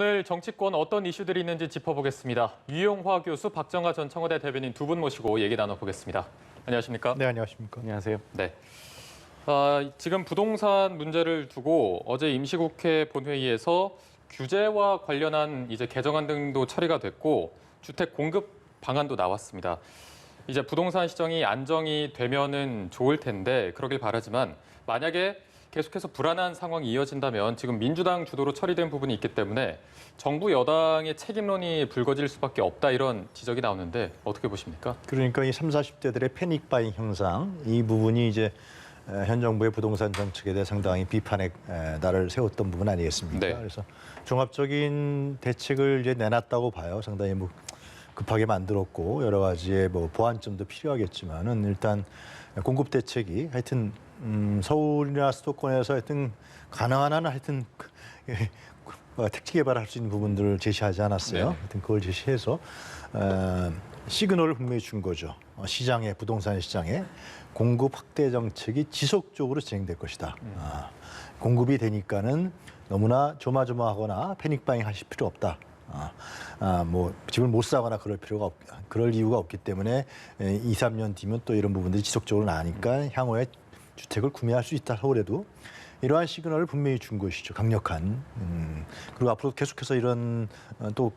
오늘 정치권 어떤 이슈들이 있는지 짚어보겠습니다. 유용화 교수, 박정하 전 청와대 대변인 두 분 모시고 얘기 나눠보겠습니다. 안녕하십니까? 네, 안녕하십니까? 안녕하세요. 네. 지금 부동산 문제를 두고 어제 임시국회 본회의에서 규제와 관련한 이제 개정안 등도 처리가 됐고 주택 공급 방안도 나왔습니다. 이제 부동산 시장이 안정이 되면은 좋을 텐데 그러길 바라지만 만약에 계속해서 불안한 상황이 이어진다면 지금 민주당 주도로 처리된 부분이 있기 때문에 정부 여당의 책임론이 불거질 수밖에 없다 이런 지적이 나오는데 어떻게 보십니까? 그러니까 이 30, 40대들의 패닉 바잉 현상, 이 부분이 이제 현 정부의 부동산 정책에 대해 상당히 비판의 날을 세웠던 부분 아니겠습니까? 네. 그래서 종합적인 대책을 이제 내놨다고 봐요. 상당히 뭐 급하게 만들었고 여러 가지의 뭐 보완점도 필요하겠지만은 일단 공급 대책이 하여튼 서울이나 수도권에서 하여튼 가능한 한 하여튼 택지 개발할 수 있는 부분들을 제시하지 않았어요. 네. 하여튼 그걸 제시해서 시그널을 분명히 준 거죠. 시장에 부동산 시장에 공급 확대 정책이 지속적으로 진행될 것이다. 공급이 되니까는 너무나 조마조마하거나 패닉바잉 하실 필요 없다. 뭐 집을 못 사거나 그럴 이유가 없기 때문에 2, 3년 뒤면 또 이런 부분들이 지속적으로 나니까 향후에 주택을 구매할 수 있다. 서울에도 이러한 시그널을 분명히 준 것이죠. 강력한. 그리고 앞으로 계속해서 이런 또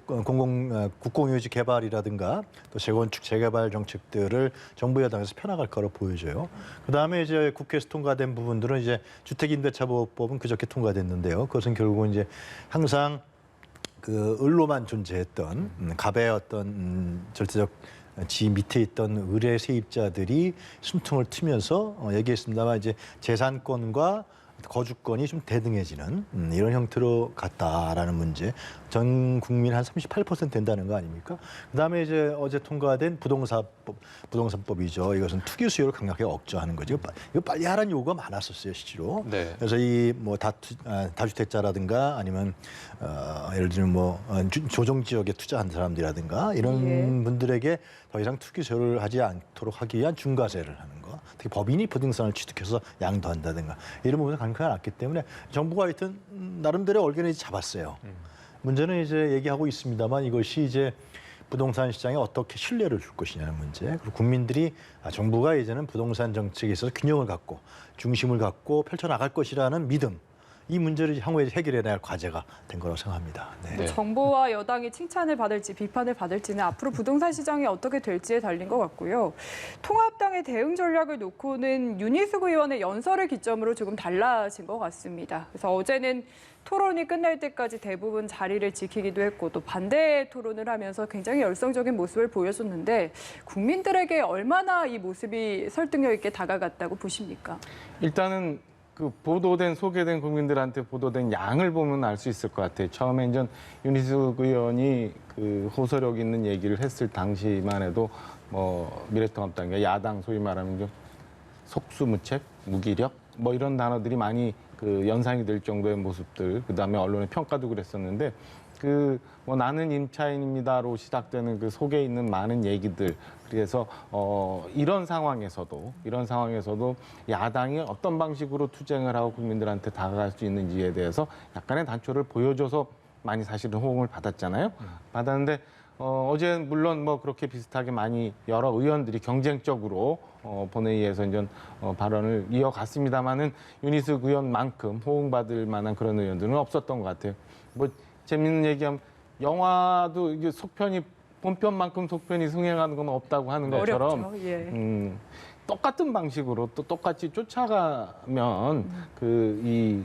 국공유지 개발이라든가 또 재건축 재개발 정책들을 정부 여당에서 펴나갈 거로 보여져요. 그다음에 이제 국회에서 통과된 부분들은 이제 주택임대차보호법은 그저께 통과됐는데요. 그것은 결국은 이제 항상 그 을로만 존재했던 갑의 어떤 절대적 지 밑에 있던 의뢰 세입자들이 숨통을 트면서 얘기했습니다만 이제 재산권과 거주권이 좀 대등해지는 이런 형태로 갔다라는 문제. 전 국민 한 38% 된다는 거 아닙니까? 그다음에 이제 어제 통과된 부동산법이죠. 이것은 투기 수요를 강력하게 억제하는 거죠. 이거 빨리 하라는 요구가 많았었어요, 실제로. 네. 그래서 이 뭐 다주택자라든가 아니면 예를 들면 뭐 조정 지역에 투자한 사람들이라든가 이런 분들에게 더 이상 투기 수요를 하지 않도록 하기 위한 중과세를 하는 거. 특히 법인이 부동산을 취득해서 양도한다든가 이런 부분을 강력하게 놨기 때문에 정부가 하여튼 나름대로 얼개를 잡았어요. 문제는 이제 얘기하고 있습니다만 이것이 이제 부동산 시장에 어떻게 신뢰를 줄 것이냐는 문제. 그리고 국민들이 정부가 이제는 부동산 정책에 있어서 균형을 갖고 중심을 갖고 펼쳐나갈 것이라는 믿음. 이 문제를 향후에 해결해야 할 과제가 된 거라고 생각합니다. 네. 정부와 여당이 칭찬을 받을지 비판을 받을지는 앞으로 부동산 시장이 어떻게 될지에 달린 것 같고요. 통합당의 대응 전략을 놓고는 윤희숙 의원의 연설을 기점으로 조금 달라진 것 같습니다. 그래서 어제는 토론이 끝날 때까지 대부분 자리를 지키기도 했고 또 반대 토론을 하면서 굉장히 열성적인 모습을 보여줬는데 국민들에게 얼마나 이 모습이 설득력 있게 다가갔다고 보십니까? 일단은 그 소개된 국민들한테 보도된 양을 보면 알 수 있을 것 같아요. 처음에 이제 윤희숙 의원이 그 호소력 있는 얘기를 했을 당시만 해도 뭐 미래통합당과 야당 소위 말하면 좀 속수무책, 무기력 뭐 이런 단어들이 많이 그 연상이 될 정도의 모습들, 그다음에 언론의 평가도 그랬었는데 그 뭐 나는 임차인입니다로 시작되는 그 속에 있는 많은 얘기들, 그래서 이런 상황에서도 야당이 어떤 방식으로 투쟁을 하고 국민들한테 다가갈 수 있는지에 대해서 약간의 단초를 보여줘서 많이 사실은 호응을 받았잖아요. 받았는데 어제 물론 뭐 그렇게 비슷하게 많이 여러 의원들이 경쟁적으로 본회의에서 이제 발언을 이어갔습니다만은 윤희숙 의원만큼 호응받을 만한 그런 의원들은 없었던 것 같아요. 뭐 재밌는 얘기하면 영화도 이게 속편이 본편만큼 속편이 승행하는 건 없다고 하는 것처럼 어렵죠. 예. 똑같은 방식으로 또 똑같이 쫓아가면 그 이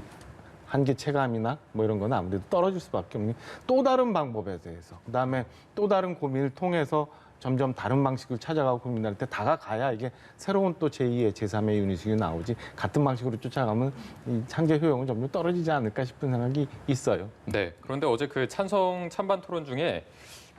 한계 체감이나 뭐 이런 거는 아무래도 떨어질 수밖에 없는 또 다른 방법에 대해서 그다음에 또 다른 고민을 통해서 점점 다른 방식을 찾아가고 국민들한테 다가가야 이게 새로운 또 제2의 제3의 유니식이 나오지 같은 방식으로 쫓아가면 이 한계 효용은 점점 떨어지지 않을까 싶은 생각이 있어요. 네. 그런데 어제 그 찬성 찬반 토론 중에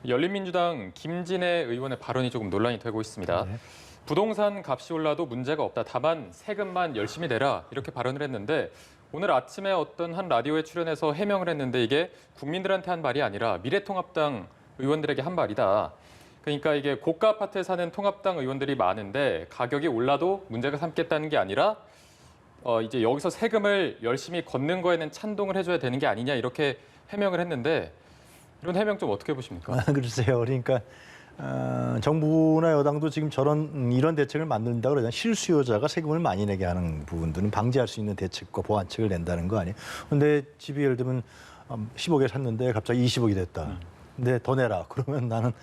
열린민주당 김진애 의원의 발언이 조금 논란이 되고 있습니다. 네. 부동산 값이 올라도 문제가 없다. 다만 세금만 열심히 내라. 이렇게 발언을 했는데 오늘 아침에 어떤 한 라디오에 출연해서 해명을 했는데 이게 국민들한테 한 말이 아니라 미래통합당 의원들에게 한 말이다. 그러니까 이게 고가 아파트에 사는 통합당 의원들이 많은데 가격이 올라도 문제가 삼겠다는 게 아니라 이제 여기서 세금을 열심히 걷는 거에는 찬동을 해줘야 되는 게 아니냐 이렇게 해명을 했는데 이런 해명 좀 어떻게 보십니까? 글쎄요. 그러니까 정부나 여당도 지금 이런 대책을 만든다 그러잖아요. 실수요자가 세금을 많이 내게 하는 부분들은 방지할 수 있는 대책과 보완책을 낸다는 거 아니에요. 근데 집이 예를 들면 10억에 샀는데 갑자기 20억이 됐다. 근데 더 내라. 그러면 나는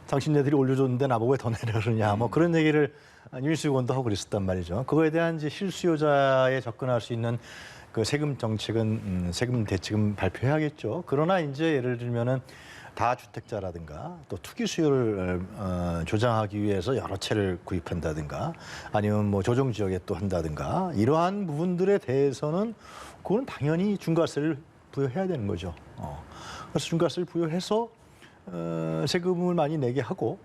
당신네들이 올려줬는데 나보고 왜 더 내라 그러냐. 뭐 그런 얘기를 윤희수 의원도 하고 그랬었단 말이죠. 그거에 대한 이제 실수요자에 접근할 수 있는 그 세금 정책은 세금 대책은 발표해야겠죠. 그러나 이제 예를 들면은 다주택자라든가 또 투기 수요를 조장하기 위해서 여러 채를 구입한다든가 아니면 뭐 조정 지역에 또 한다든가 이러한 부분들에 대해서는 그건 당연히 중과세를 부여해야 되는 거죠. 그래서 중과세를 부여해서 세금을 많이 내게 하고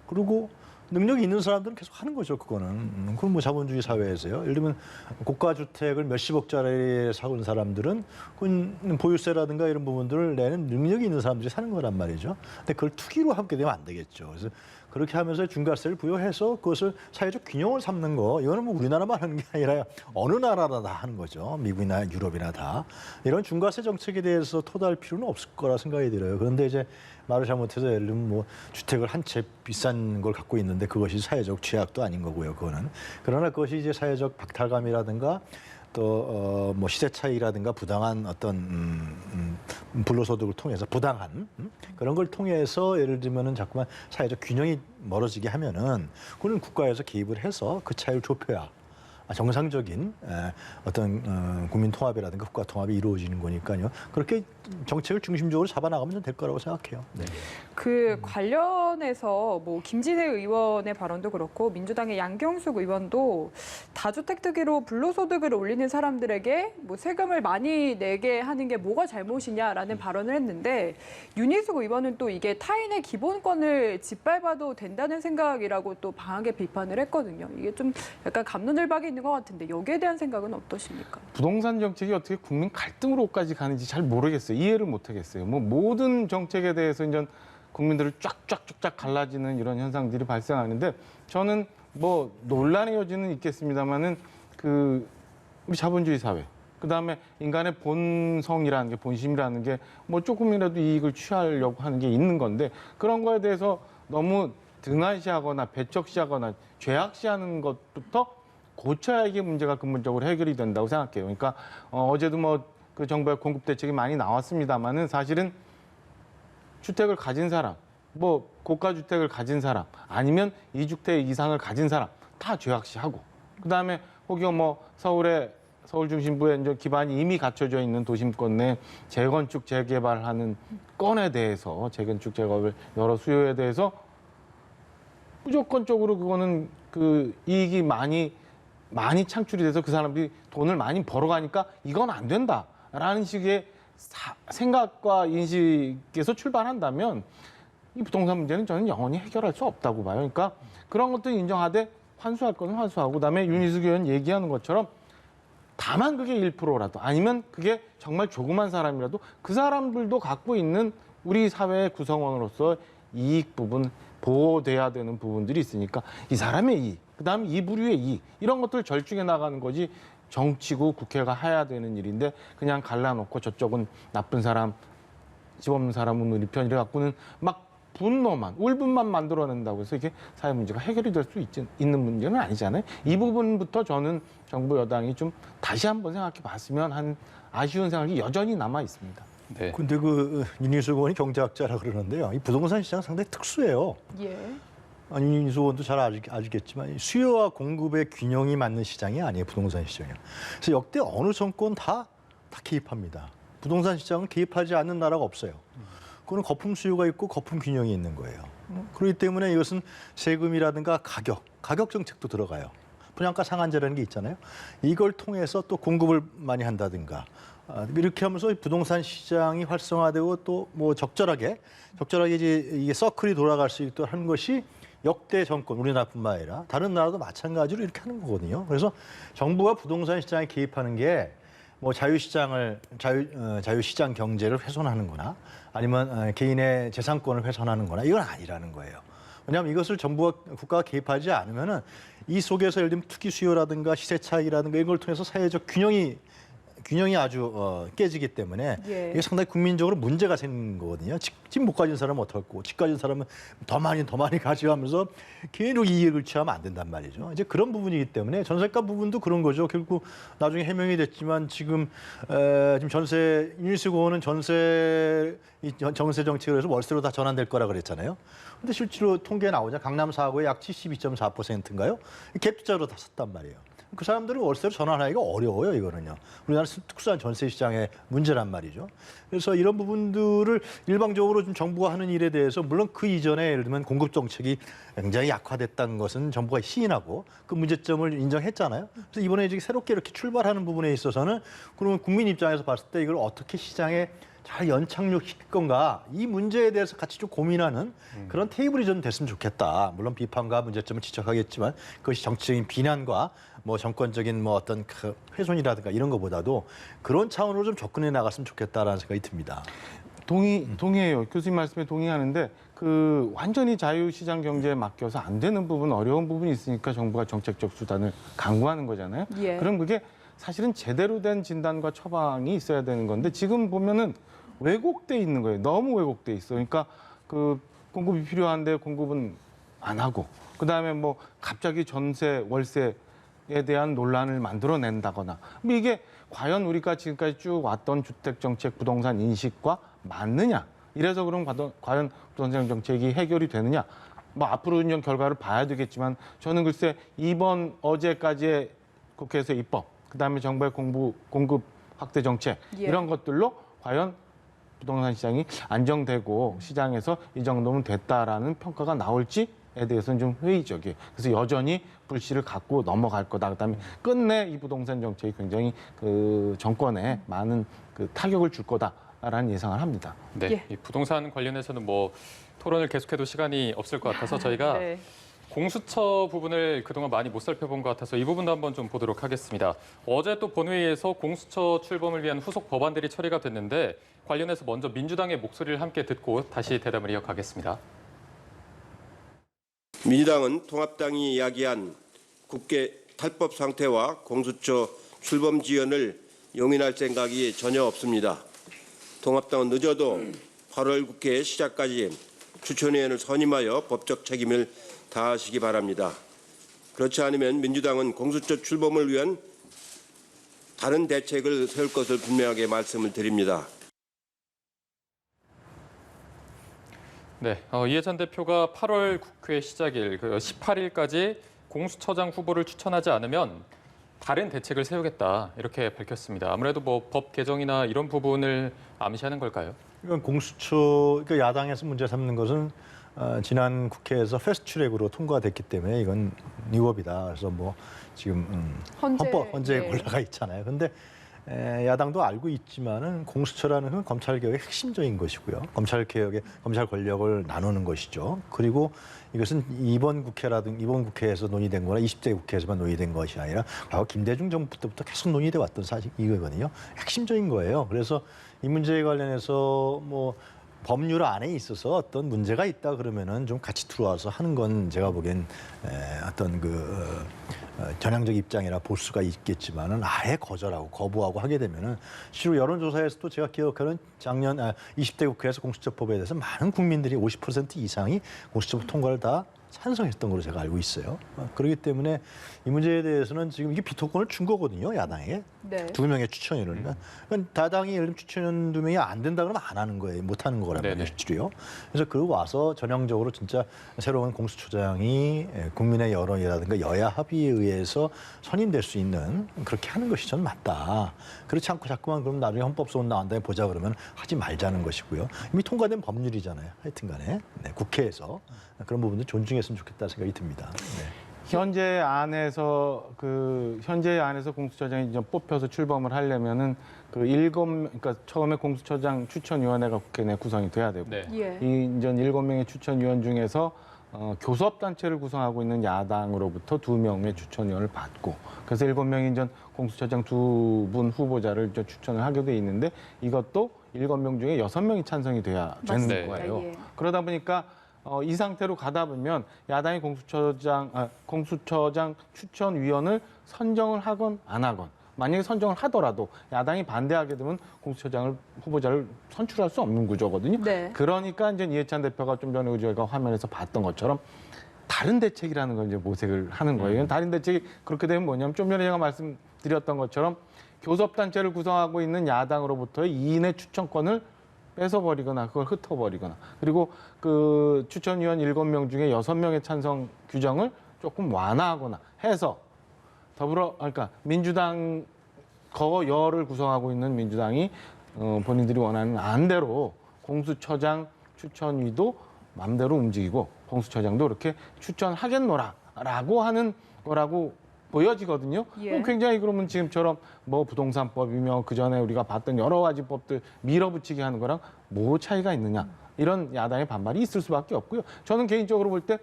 그리고 능력이 있는 사람들은 계속 하는 거죠. 그거는. 그건 뭐 자본주의 사회에서요. 예를 들면 고가 주택을 몇십억짜리에 사온 사람들은 그건 보유세라든가 이런 부분들을 내는 능력이 있는 사람들이 사는 거란 말이죠. 근데 그걸 투기로 하게 되면 안 되겠죠. 그래서 그렇게 하면서 중과세를 부여해서 그것을 사회적 균형을 삼는 거 이거는 뭐 우리나라만 하는 게 아니라 어느 나라나 다 하는 거죠. 미국이나 유럽이나 다. 이런 중과세 정책에 대해서 토달할 필요는 없을 거라 생각이 들어요. 그런데 이제 말을 잘못해서 예를 들면 뭐 주택을 한 채 비싼 걸 갖고 있는데 그것이 사회적 취약도 아닌 거고요. 그거는. 그러나 그것이 이제 사회적 박탈감이라든가 또 뭐 시세 차이라든가 부당한 어떤 불로소득을 통해서 부당한 그런 걸 통해서 예를 들면은 자꾸만 사회적 균형이 멀어지게 하면은 그거는 국가에서 개입을 해서 그 차이를 좁혀야 정상적인 어떤 국민 통합이라든가 국가 통합이 이루어지는 거니까요. 그렇게 정책을 중심적으로 잡아나가면 될 거라고 생각해요. 네. 그 관련해서 뭐 김진애 의원의 발언도 그렇고 민주당의 양경숙 의원도 다주택 투기로 불로소득을 올리는 사람들에게 뭐 세금을 많이 내게 하는 게 뭐가 잘못이냐라는 발언을 했는데 윤희숙 의원은 또 이게 타인의 기본권을 짓밟아도 된다는 생각이라고 또 강하게 비판을 했거든요. 이게 좀 약간 갑론을박이 있는 것 같은데 여기에 대한 생각은 어떠십니까? 부동산 정책이 어떻게 국민 갈등으로까지 가는지 잘 모르겠어요. 이해를 못 하겠어요. 뭐 모든 정책에 대해서 이제 국민들을 쫙쫙쫙쫙 갈라지는 이런 현상들이 발생하는데 저는 뭐 논란의 여지는 있겠습니다만은 그 우리 자본주의 사회 그다음에 인간의 본성이라는 게 본심이라는 게 뭐 조금이라도 이익을 취하려고 하는 게 있는 건데 그런 거에 대해서 너무 등한시하거나 배척시하거나 죄악시하는 것부터 고쳐야 이게 문제가 근본적으로 해결이 된다고 생각해요. 그러니까 어제도 뭐 그 정부의 공급 대책이 많이 나왔습니다만은 사실은 주택을 가진 사람, 뭐 고가 주택을 가진 사람, 아니면 2주택 이상을 가진 사람 다 죄악시하고 그다음에 혹여 뭐 서울 중심부에 이제 기반이 이미 갖춰져 있는 도심권 내 재건축 재개발하는 건에 대해서 재건축 재개발 여러 수요에 대해서 무조건적으로 그거는 그 이익이 많이 창출이 돼서 그 사람들이 돈을 많이 벌어가니까 이건 안 된다라는 식의 생각과 인식에서 출발한다면 이 부동산 문제는 저는 영원히 해결할 수 없다고 봐요. 그러니까 그런 것도 인정하되 환수할 건 환수하고 그다음에 윤희숙 의원 얘기하는 것처럼 다만 그게 1%라도 아니면 그게 정말 조그만 사람이라도 그 사람들도 갖고 있는 우리 사회의 구성원으로서 이익 부분 보호돼야 되는 부분들이 있으니까 이 사람의 이익, 그다음에 이 부류의 이익 이런 것들을 절충해 나가는 거지 정치고 국회가 해야 되는 일인데 그냥 갈라놓고 저쪽은 나쁜 사람, 집 없는 사람은 우리 편이래 갖고는 막 분노만, 울분만 만들어낸다고 해서 이게 사회 문제가 해결이 될 수 있는 문제는 아니잖아요. 이 부분부터 저는 정부 여당이 좀 다시 한번 생각해 봤으면 한 아쉬운 생각이 여전히 남아 있습니다. 네. 근데 그 윤희수 의원이 경제학자라 그러는데요. 이 부동산 시장 상당히 특수해요. 예. 아니 윤희수 의원도 잘 아시겠지만 수요와 공급의 균형이 맞는 시장이 아니에요. 부동산 시장이요. 그래서 역대 어느 정권 다 개입합니다. 부동산 시장은 개입하지 않는 나라가 없어요. 그거는 거품 수요가 있고 거품 균형이 있는 거예요. 그렇기 때문에 이것은 세금이라든가 가격 정책도 들어가요. 분양가 상한제라는 게 있잖아요. 이걸 통해서 또 공급을 많이 한다든가 이렇게 하면서 부동산 시장이 활성화되고 또 뭐 적절하게 이게 서클이 돌아갈 수 있도록 하는 것이 역대 정권 우리나라뿐만 아니라 다른 나라도 마찬가지로 이렇게 하는 거거든요. 그래서 정부가 부동산 시장에 개입하는 게 뭐 자유시장 경제를 훼손하는거나 아니면 개인의 재산권을 훼손하는거나 이건 아니라는 거예요. 왜냐하면 이것을 국가가 개입하지 않으면은 이 속에서 예를 들면 투기 수요라든가 시세 차익이라든가 이런 걸 통해서 사회적 균형이 균형이 아주 깨지기 때문에 예. 이게 상당히 국민적으로 문제가 생기는 거거든요. 집 못 가진 사람은 어떡하고 집 가진 사람은 더 많이 가져가면서 계속 이익을 취하면 안 된단 말이죠. 이제 그런 부분이기 때문에 전세가 부분도 그런 거죠. 결국 나중에 해명이 됐지만 지금 전세 윤희수 의원은 정세 정책을 해서 월세로 다 전환될 거라 그랬잖아요. 근데 실제로 통계 나오자 강남 4구에 약 72.4%인가요? 갭 투자로 다 샀단 말이에요. 그 사람들은 월세로 전환하기가 어려워요, 이거는요. 우리나라 특수한 전세 시장의 문제란 말이죠. 그래서 이런 부분들을 일방적으로 좀 정부가 하는 일에 대해서 물론 그 이전에 예를 들면 공급 정책이 굉장히 약화됐다는 것은 정부가 시인하고 그 문제점을 인정했잖아요. 그래서 이번에 이제 새롭게 이렇게 출발하는 부분에 있어서는 그러면 국민 입장에서 봤을 때 이걸 어떻게 시장에 잘 연착륙시킬 건가 이 문제에 대해서 같이 좀 고민하는 그런 테이블이 좀 됐으면 좋겠다. 물론 비판과 문제점을 지적하겠지만 그것이 정치적인 비난과 뭐 정권적인 뭐 어떤 그 훼손이라든가 이런 것보다도 그런 차원으로 좀 접근해 나갔으면 좋겠다라는 생각이 듭니다. 동의해요. 교수님 말씀에 동의하는데 그 완전히 자유시장 경제에 맡겨서 안 되는 부분, 어려운 부분이 있으니까 정부가 정책적 수단을 강구하는 거잖아요. 예. 그럼 그게 사실은 제대로 된 진단과 처방이 있어야 되는 건데 지금 보면은 왜곡돼 있는 거예요. 너무 왜곡돼 있어. 그러니까 그 공급이 필요한데 공급은 안 하고 그다음에 뭐 갑자기 전세, 월세에 대한 논란을 만들어낸다거나 뭐 이게 과연 우리가 지금까지 쭉 왔던 주택 정책, 부동산 인식과 맞느냐? 이래서 그럼 과연 부동산 정책이 해결이 되느냐? 뭐 앞으로 이제 결과를 봐야 되겠지만 저는 글쎄 이번 어제까지의 국회에서 입법, 그다음에 정부의 공급 확대 정책 예. 이런 것들로 과연 부동산 시장이 안정되고 시장에서 이 정도면 됐다라는 평가가 나올지에 대해서는 좀 회의적이에요. 그래서 여전히 불씨를 갖고 넘어갈 거다. 그다음에 끝내 이 부동산 정책이 굉장히 그 정권에 많은 그 타격을 줄 거다라는 예상을 합니다. 네, 예. 이 부동산 관련해서는 뭐 토론을 계속해도 시간이 없을 것 같아서 저희가 네. 공수처 부분을 그동안 많이 못 살펴본 것 같아서 이 부분도 한번 좀 보도록 하겠습니다. 어제 또 본회의에서 공수처 출범을 위한 후속 법안들이 처리가 됐는데 관련해서 먼저 민주당의 목소리를 함께 듣고 다시 대담을 이어가겠습니다. 민주당은 통합당이 이야기한 국회 탈법 상태와 공수처 출범 지연을 용인할 생각이 전혀 없습니다. 통합당은 늦어도 8월 국회 시작까지 추천위원을 선임하여 법적 책임을 다하시기 바랍니다. 그렇지 않으면 민주당은 공수처 출범을 위한 다른 대책을 세울 것을 분명하게 말씀을 드립니다. 네, 이해찬 대표가 8월 국회 시작일 18일까지 공수처장 후보를 추천하지 않으면 다른 대책을 세우겠다 이렇게 밝혔습니다. 아무래도 뭐 법 개정이나 이런 부분을 암시하는 걸까요? 이건 공수처 그러니까 야당에서 문제 삼는 것은 지난 국회에서 패스트트랙으로 통과됐기 때문에 이건 위법이다. 그래서 뭐 지금 헌재에 네. 올라가 있잖아요. 근데 야당도 알고 있지만은 공수처라는 건 검찰 개혁의 핵심적인 것이고요. 검찰 권력을 나누는 것이죠. 그리고 이것은 이번 국회에서 논의된 거나 20대 국회에서만 논의된 것이 아니라 과거 김대중 정부 때부터 계속 논의돼 왔던 사실이거든요. 핵심적인 거예요. 그래서 이 문제에 관련해서 뭐 법률 안에 있어서 어떤 문제가 있다 그러면은 좀 같이 들어와서 하는 건 제가 보기엔 어떤 그 전향적 입장이라 볼 수가 있겠지만은 아예 거부하고 하게 되면은 실로 여론조사에서도 제가 기억하는 작년 20대 국회에서 공수처법에 대해서 많은 국민들이 50% 이상이 공수처법 통과를 다 찬성했던 걸로 제가 알고 있어요. 그렇기 때문에 이 문제에 대해서는 지금 이게 비토권을 준 거거든요, 야당에. 네. 2명의 추천위원을. 그러니까 다당이 예를 들면 추천 2명이 안 된다 그러면 안 하는 거예요. 못 하는 거란 말이에요, 실제로요. 그래서 그러고 와서 전형적으로 진짜 새로운 공수처장이 국민의 여론이라든가 여야 합의에 의해서 선임될 수 있는 그렇게 하는 것이 저는 맞다. 그렇지 않고 자꾸만 그럼 나중에 헌법소원 나온 다음에 보자 그러면 하지 말자는 것이고요. 이미 통과된 법률이잖아요. 하여튼 간에. 네, 국회에서 그런 부분도 존중했으면 좋겠다 생각이 듭니다. 네. 현재 안에서 공수처장이 이제 뽑혀서 출범을 하려면은 그러니까 처음에 공수처장 추천위원회가 국회 내 구성이 돼야 되고 네. 예. 이 이제 7명의 추천위원 중에서 교섭단체를 구성하고 있는 야당으로부터 2명의 추천위원을 받고 그래서 7명이 이제 공수처장 2분 후보자를 이제 추천을 하게 돼 있는데 이것도 7명 중에 6명이 찬성이 돼야 되는 맞습니다. 거예요. 예. 그러다 보니까 이 상태로 가다 보면 야당이 공수처장 추천위원을 선정을 하건 안 하건 만약에 선정을 하더라도 야당이 반대하게 되면 공수처장을 후보자를 선출할 수 없는 구조거든요. 네. 그러니까 이제 이해찬 대표가 좀 전에 저희가 화면에서 봤던 것처럼 다른 대책이라는 걸 이제 모색을 하는 거예요. 다른 대책이 그렇게 되면 뭐냐면 좀 전에 제가 말씀드렸던 것처럼 교섭단체를 구성하고 있는 야당으로부터의 2인의 추천권을 뺏어버리거나 그걸 흩어버리거나 그리고 그 추천위원 7명 중에 6명의 찬성 규정을 조금 완화하거나 해서 그러니까 민주당 거열을 구성하고 있는 민주당이 본인들이 원하는 안대로 공수처장 추천위도 마음대로 움직이고 공수처장도 그렇게 추천하겠노라라고 하는 거라고 보여지거든요. 예. 굉장히 그러면 지금처럼 뭐 부동산법이며 그 전에 우리가 봤던 여러 가지 법들 밀어붙이게 하는 거랑 뭐 차이가 있느냐 이런 야당의 반발이 있을 수밖에 없고요. 저는 개인적으로 볼 때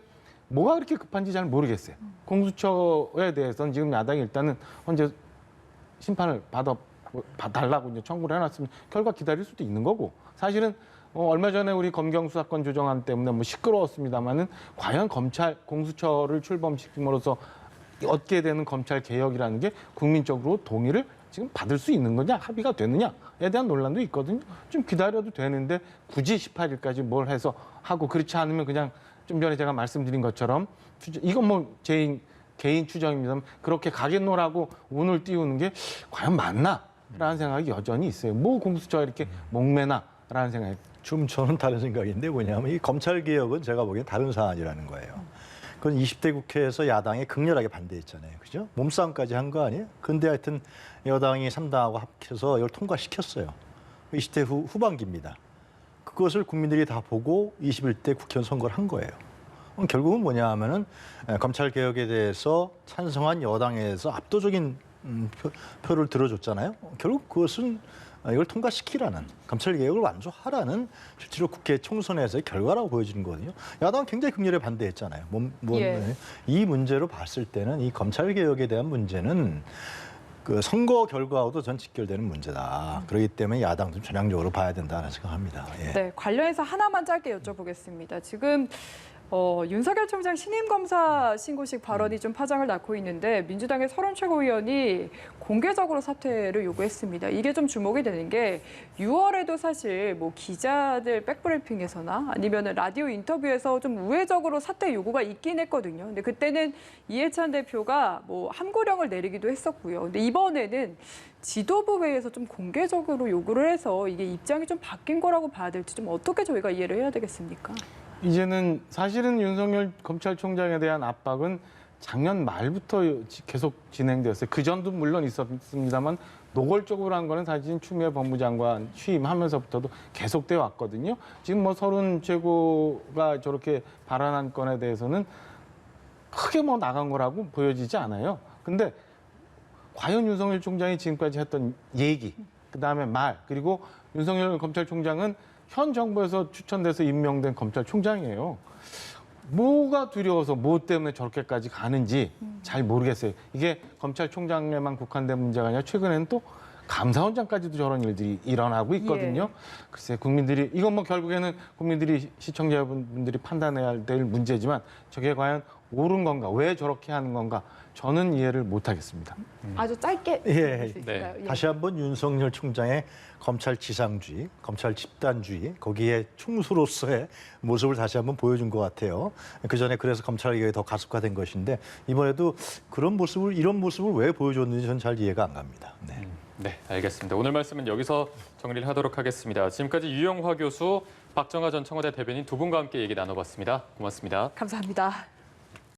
뭐가 그렇게 급한지 잘 모르겠어요. 공수처에 대해서는 지금 야당이 일단은 현재 심판을 받아달라고 이제 청구를 해놨으면 결과 기다릴 수도 있는 거고 사실은 얼마 전에 우리 검경 수사권 조정안 때문에 뭐 시끄러웠습니다만은 과연 공수처를 출범시킴으로써 얻게 되는 검찰 개혁이라는 게 국민적으로 동의를 지금 받을 수 있는 거냐 합의가 되느냐에 대한 논란도 있거든요. 좀 기다려도 되는데 굳이 18일까지 뭘 해서 하고 그렇지 않으면 그냥 좀 전에 제가 말씀드린 것처럼 이건 뭐 제 개인 추정입니다만 그렇게 가겠노라고 운을 띄우는 게 과연 맞나라는 생각이 여전히 있어요. 뭐 공수처가 이렇게 목매나라는 생각이. 좀 저는 다른 생각인데 뭐냐면 이 검찰 개혁은 제가 보기엔 다른 사안이라는 거예요. 그건 20대 국회에서 야당이 극렬하게 반대했잖아요. 그죠? 몸싸움까지 한 거 아니에요? 근데 하여튼 여당이 3당하고 합해서 이걸 통과시켰어요. 20대 후반기입니다. 그것을 국민들이 다 보고 21대 국회의원 선거를 한 거예요. 결국은 뭐냐 하면은 검찰 개혁에 대해서 찬성한 여당에서 압도적인 표를 들어줬잖아요. 결국 그것은 이걸 통과시키라는 검찰 개혁을 완수하라는 실제로 국회 총선에서의 결과라고 보여지는 거거든요. 야당은 굉장히 극렬히 반대했잖아요. 예. 이 문제로 봤을 때는 이 검찰 개혁에 대한 문제는 그 선거 결과와도 전 직결되는 문제다. 그렇기 때문에 야당도 전향적으로 봐야 된다는 생각합니다. 예. 네, 관련해서 하나만 짧게 여쭤보겠습니다. 지금 윤석열 총장 신임 검사 신고식 발언이 좀 파장을 낳고 있는데 민주당의 서른 최고위원이 공개적으로 사퇴를 요구했습니다. 이게 좀 주목이 되는 게 6월에도 사실 뭐 기자들 백브리핑에서나 아니면 라디오 인터뷰에서 좀 우회적으로 사퇴 요구가 있긴 했거든요. 근데 그때는 이해찬 대표가 뭐 함구령을 내리기도 했었고요. 근데 이번에는 지도부 회의에서 좀 공개적으로 요구를 해서 이게 입장이 좀 바뀐 거라고 봐야 될지 좀 어떻게 저희가 이해를 해야 되겠습니까? 이제는 사실은 윤석열 검찰총장에 대한 압박은 작년 말부터 계속 진행되었어요. 그 전도 물론 있었습니다만 노골적으로 한 거는 사실 추미애 법무장관 취임하면서부터도 계속돼 왔거든요. 지금 뭐 서른 최고가 저렇게 발언한 건에 대해서는 크게 뭐 나간 거라고 보여지지 않아요. 근데 과연 윤석열 총장이 지금까지 했던 얘기, 그다음에 말, 그리고 윤석열 검찰총장은 현 정부에서 추천돼서 임명된 검찰총장이에요. 뭐가 두려워서 뭐 때문에 저렇게까지 가는지 잘 모르겠어요. 이게 검찰총장에만 국한된 문제가 아니라 최근에는 또 감사원장까지도 저런 일들이 일어나고 있거든요. 예. 글쎄 국민들이 이건 뭐 결국에는 국민들이 시청자 여러분들이 판단해야 될 문제지만 저게 과연 옳은 건가? 왜 저렇게 하는 건가? 저는 이해를 못하겠습니다. 아주 짧게 예. 수 있을까요? 예. 다시 한번 윤석열 총장의 검찰 지상주의, 검찰 집단주의, 거기에 충수로서의 모습을 다시 한번 보여준 것 같아요. 그 전에 그래서 검찰 개혁이 더 가속화된 것인데 이번에도 이런 모습을 왜 보여줬는지 저는 잘 이해가 안 갑니다. 네. 네, 알겠습니다. 오늘 말씀은 여기서 정리를 하도록 하겠습니다. 지금까지 유영화 교수, 박정하 전 청와대 대변인 두 분과 함께 얘기 나눠봤습니다. 고맙습니다. 감사합니다.